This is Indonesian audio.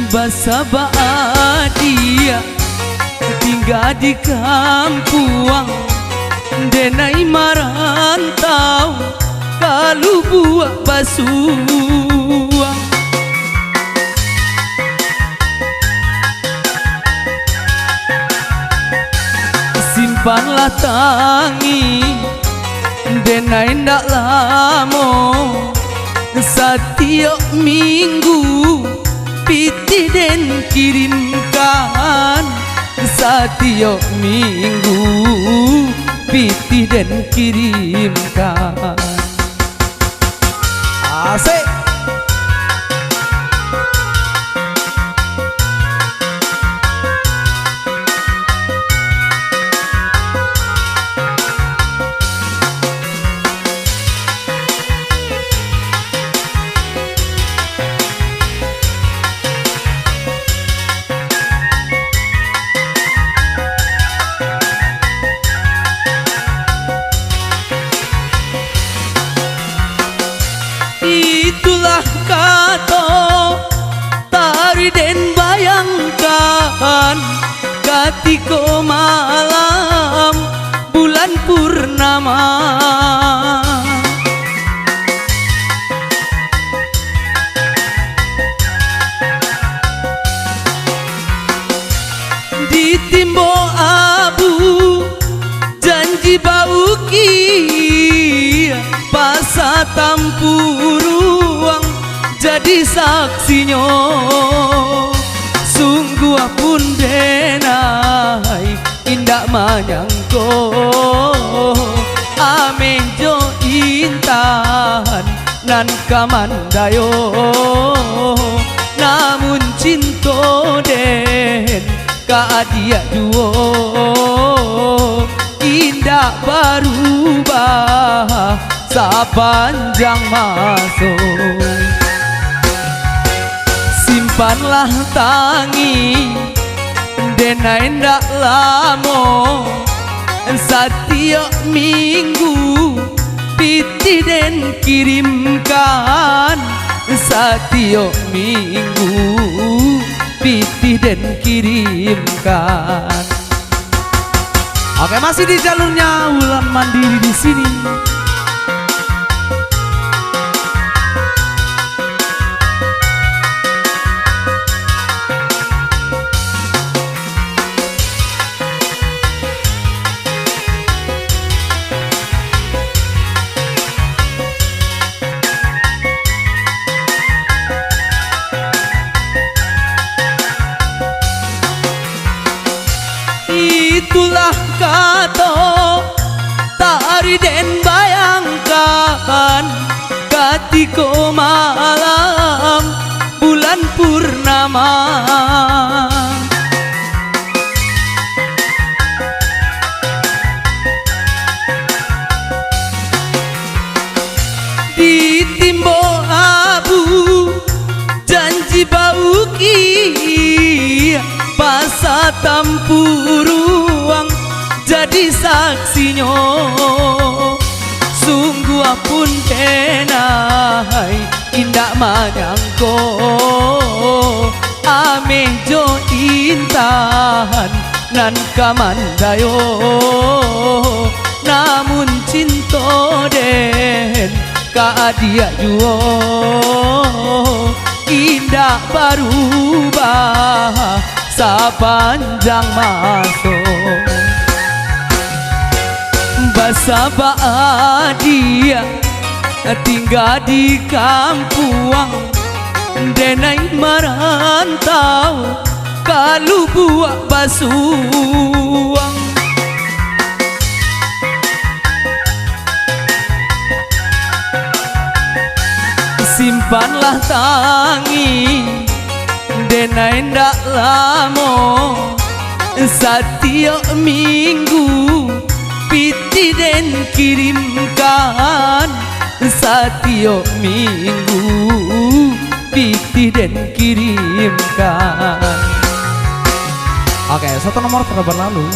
Basa dia tinggal di kampung, denai marantau kalau buat basuang. Simpanlah tangi denai ndak lamo, setiap minggu piti den kirimkan, setiap minggu piti den kirimkan. Asik. Itulah kata tari den bayangkan, ketika malam bulan purnama. Di timbo abu janji bauki pasa tampuruang jadi saksinya. Sungguh pun denai indak manyangko amejo intan nan kamandayo, namun cinta den kaadia duo indak berubah sepanjang masa. Simpanlah tangi denai ndak lamo, setiap minggu piti den kirimkan, setiap minggu piti den kirimkan. Oke, masih di jalurnya Wulan Mandiri di sini. Itulah kata tari den bayangkan, ketika malam bulan purnama. Di timbo abu janji bauki pasa tampuruang jadi saksinya. Sungguh pun denai indak manyangko amejo intan nan kamandayo, namun cinta den kaadia juo indak berubah sepanjang masa. Basa dia tinggal di kampung, denai merantau kalau buat basuang. Simpanlah tangi denai ndak lamo, setiap minggu piti den kirimkan, setiap minggu piti den kirimkan. Oke, satu nomor terlalu berlalu.